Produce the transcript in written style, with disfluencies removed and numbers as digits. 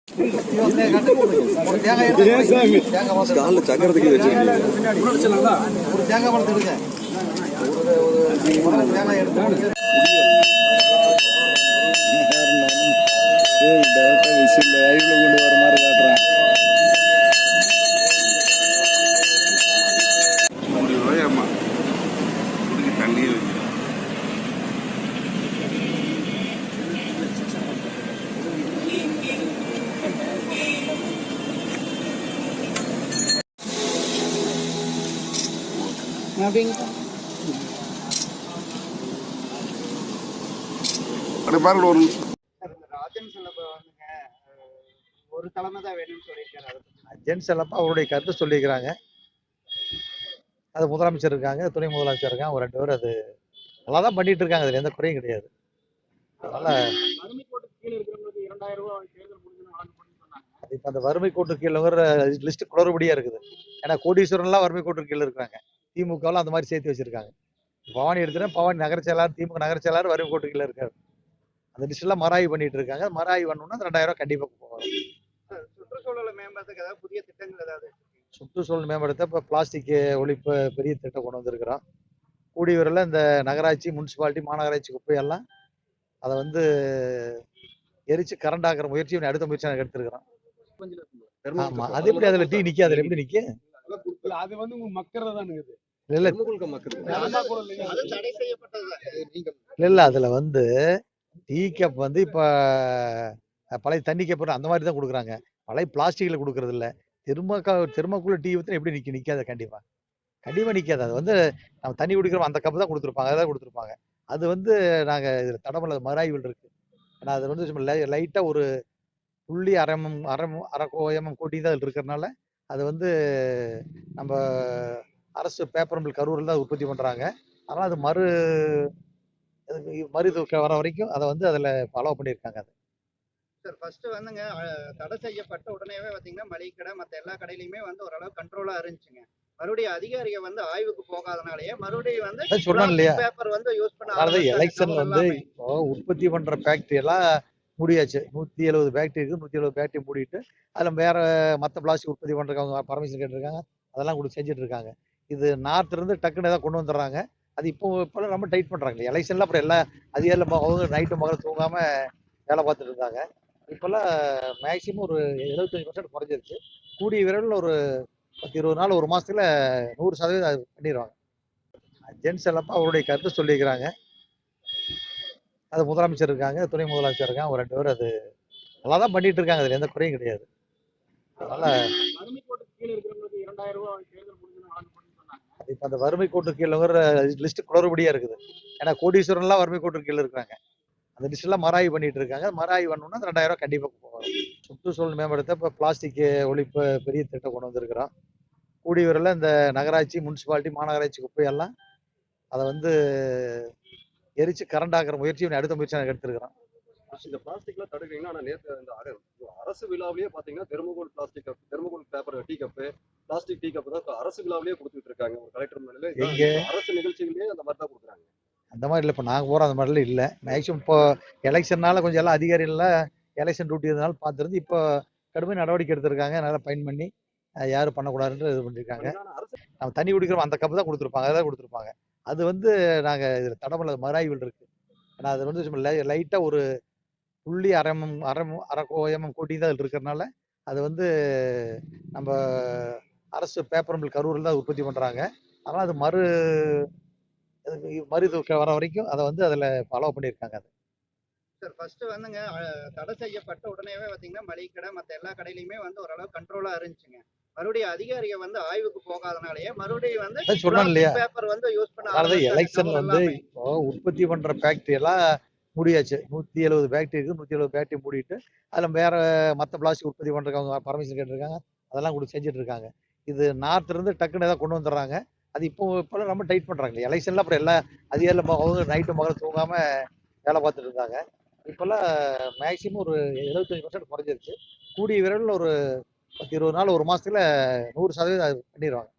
காலில் சக்கரத்துக்கு வச்சு ஒரு தேங்காய் பழத்தை எடுங்க. தேங்காய் எடுத்து டேரக்டா விசில் லைவ்ல கொண்டு வர மாதிரி காட்டுறான். தண்ணி பாருங்க ஒரு ராஜன் செல்லப்பா வந்துங்க ஒரு தலைமை தான் வேணும்னு சொல்லியிருக்காரு. ராஜன் செல்லப்பா அவருடைய கருத்து சொல்லியிருக்கிறாங்க. அது முதலமைச்சர் இருக்காங்க, துணை முதலமைச்சர் இருக்காங்க, ஒரு 2 பேர் அது நல்லா தான் பண்ணிட்டு இருக்காங்க. அதுல எந்த குறையும் கிடையாது. அதனால இப்ப அந்த வறுமை கோட்டு கீழே லிஸ்ட் குளறுபடியா இருக்குது. ஏன்னா கோடீஸ்வரன்லாம் வறுமை கோட்டு கீழே இருக்காங்க. திமுகலாம் அந்த மாதிரி சேர்த்து வச்சிருக்காங்க. பவானி எடுத்துனா பவானி நகர செயலாளர், திமுக நகர செயலாளர் வறுமை கோட்டு கீழே இருக்காரு. அந்த லிஸ்ட் எல்லாம் மறாய்வு பண்ணிட்டு இருக்காங்க. மறாய்வு பண்ணணும்னா அந்த 2000 கண்டிப்பா போவாங்க. சுற்றுச்சூழலை மேம்படுத்துக்கு ஏதாவது புதிய திட்டங்கள் ஏதாவது? சுற்றுச்சூழல் மேம்படுத்த இப்ப பிளாஸ்டிக் ஒழிப்பு பெரிய திட்டம் கொண்டு வந்திருக்கிறோம். கூடிய விரைவில் இந்த நகராட்சி, முனிசிபாலிட்டி, மாநகராட்சி குப்பையெல்லாம் அதை வந்து எரிச்சு கரண்ட் ஆக்குற முயற்சி அடுத்த முயற்சி நாங்கள் எடுத்திருக்கிறோம். ஆமா, அது எப்படி அதுல டீ நிக்க? அதுல எப்படி நிக்க? அது வந்து உங்க மக்கறதான் இல்ல இல்ல அதுல வந்து டீ கப் வந்து இப்ப பழைய தண்ணி கப் அந்த மாதிரி தான் கொடுக்குறாங்க. பழைய பிளாஸ்டிக்ல கொடுக்கறது இல்ல. தெர்மாக்குள்ள டீ ஊத்தினா எப்படி நிக்காது? கண்டிப்பா கண்டிப்பா நிக்காது. அது வந்து நம்ம தண்ணி குடிக்கிறோம் அந்த கப் தான் கொடுத்துருப்பாங்க, அதான் கொடுத்துருப்பாங்க. அது வந்து நாங்க இதுல தடமல மறாய்வில் இருக்கு. ஏன்னா அது வந்து லைட்டா ஒரு புள்ளி அரை எம்எம் கோட்டி தான் இருக்கிறதுனால அது வந்து நம்ம அரசு பேப்பர் மில் கரூரில் தான் உற்பத்தி பண்றாங்க. அதனால அது மறு இது வர வரைக்கும் அதை வந்து அதில் ஃபாலோ பண்ணியிருக்காங்க. அது சார் ஃபர்ஸ்ட் வந்துங்க தடை செய்யப்பட்ட உடனேவே பார்த்தீங்கன்னா மளிகை கடை மற்ற எல்லா கடையிலையுமே வந்து ஓரளவு கண்ட்ரோலாக இருந்துச்சுங்க. மறுபடியும் அதிகாரிகள் வந்து ஆய்வுக்கு போகாதனாலேயே மறுபடியும் வந்து சொன்னாங்க இல்லையா, பேப்பர் வந்து யூஸ் பண்ண எலெக்ஷன்ல வந்து இப்போ உற்பத்தி பண்ற ஃபேக்டரி எல்லாம் மூடியாச்சு. 170 ஃபேக்டரி இருக்கு. 170 ஃபேக்டரி மூடிட்டு அதுல வேற மற்ற பிளாஸ்டிக் உற்பத்தி பண்றவங்க அவங்க பர்மிஷன் கேட்டிருக்காங்க. அதெல்லாம் கூட செஞ்சுட்டு இருக்காங்க. இது நார்த்ல இருந்து டக்குன்னு ஏதாவது கொண்டு வந்துடுறாங்க. அது இப்போ ரொம்ப டைட் பண்றாங்க. எலெக்ஷன்ல அப்புறம் எல்லா அதிகாரிகள் அவங்க நைட்டு மகள் தூங்காம வேலை பார்த்துட்டு இருந்தாங்க. இப்பெல்லாம் மேக்சிமம் ஒரு 75% குறைஞ்சிருச்சு. கூடிய விரைவில் ஒரு 10-20 நாள், ஒரு மாசத்துல 100% அது பண்ணிடுவாங்க. ஜென்ஸ் எல்லாம் அவருடைய கருத்து சொல்லியிருக்கிறாங்க. அது முதலமைச்சர் இருக்காங்க, துணை முதலமைச்சர் இருக்காங்க, ஒரு 2 பேர் அது நல்லா தான் பண்ணிட்டு இருக்காங்க. அதுல எந்த குறையும் கிடையாது. அதனால இப்ப அந்த வறுமை கோட்டு கீழே லிஸ்ட் குளறுபடியா இருக்குது. ஏன்னா கோடீஸ்வரன்லாம் வறுமை கோட்டு கீழே இருக்காங்க. அந்த லிஸ்ட் எல்லாம் மறாய்வு பண்ணிட்டு இருக்காங்க. மறாய்வு பண்ணணும்னா அந்த 2000 கண்டிப்பா போவாங்க. சுற்றுச்சூழல் மேம்படுத்த இப்ப பிளாஸ்டிக் ஒழிப்பு பெரிய திட்டம் கொண்டு வந்திருக்கிறோம். கூடிய விரைவில் இந்த நகராட்சி, முனிசிபாலிட்டி, மாநகராட்சி குப்பையெல்லாம் அதை வந்து எரிச்சு கரண்ட் ஆக்குற முயற்சி அடுத்த முயற்சி நாங்கள் எடுத்திருக்கிறோம். இந்த பிளாஸ்டிக்லாம் தடுக்கிறீங்கன்னா, ஆனா நேற்று இந்த அரசு விழாவிலேயே பாத்தீங்கன்னா thermocol plastic cup, thermocol paper tea cup, plastic tea cup தான் அரசு விழாவிலேயே கொடுத்துட்டு இருக்காங்க. ஒரு கலெக்டர் முன்னிலையில எங்க அரசு நிகழ்ச்சிகளே அந்த மாதிரி தான் கொடுக்குறாங்க. அந்த மாதிரி இல்லை. இப்போ நாங்கள் போகிறோம் அந்த மாதிரிலாம் இல்லை. மேக்ஸிமம் இப்போ எலெக்ஷன்னால கொஞ்சம் எல்லாம் அதிகாரிகள்லாம் எலெக்ஷன் டியூட்டி இருந்தனால பார்த்துருந்து இப்போ கடுமையான நடவடிக்கை எடுத்திருக்காங்க. நல்லா பயன் பண்ணி யாரும் பண்ணக்கூடாதுன்னு இது பண்ணியிருக்காங்க. நம்ம தண்ணி குடிக்கிறோம் அந்த கப்பு தான் கொடுத்துருப்பாங்க, அதான் கொடுத்துருப்பாங்க. அது வந்து நாங்கள் இதில் தடமல மறாய்வில் இருக்கு. ஏன்னா அது வந்து லைட்டாக ஒரு புள்ளி அரை எம்எம் கோட்டி தான் இருக்கிறதுனால அது வந்து நம்ம அரசு பேப்பர் மில் கரூரில் தான் உற்பத்தி பண்றாங்க. அதனால அது மறு இது வர வரைக்கும் அதை வந்து அதில் ஃபாலோ பண்ணியிருக்காங்க. அது சார் ஃபர்ஸ்ட் வந்துங்க தடை செய்யப்பட்ட உடனேவே பார்த்தீங்கன்னா மளிகை கடை மற்ற எல்லா கடையிலையுமே வந்து ஓரளவு கண்ட்ரோலாக இருந்துச்சுங்க. மறுபடியும் அதிகாரிகள் வந்து ஆய்வுக்கு போகாதனாலேயே மறுபடியும் வந்து சொன்னாங்க இல்லையா, பேப்பர் வந்து யூஸ் பண்ண எலெக்ஷன்ல வந்து இப்போ உற்பத்தி பண்ற ஃபேக்டரி எல்லாம் மூடியாச்சு. 170 ஃபேக்டரி இருக்கு. 170 ஃபேக்டரி மூடிட்டு அதுல வேற மற்ற பிளாஸ்டிக் உற்பத்தி பண்றவங்க அவங்க பர்மிஷன் கேட்டிருக்காங்க. அதெல்லாம் கூட செஞ்சுட்டு இருக்காங்க. இது நார்த்ல இருந்து டக்குன்னு ஏதாவது கொண்டு வந்துடுறாங்க. அது இப்போ ரொம்ப டைட் பண்றாங்க. எலெக்ஷன்ல அப்புறம் எல்லா அதிகாரிகள் அவங்க நைட்டு மகள் தூங்காம வேலை பார்த்துட்டு இருந்தாங்க. இப்பெல்லாம் மேக்சிமம் ஒரு 75% குறைஞ்சிருச்சு. கூடிய விரைவில் ஒரு 10-20 நாள், ஒரு மாசத்துல 100% அது பண்ணிடுவாங்க.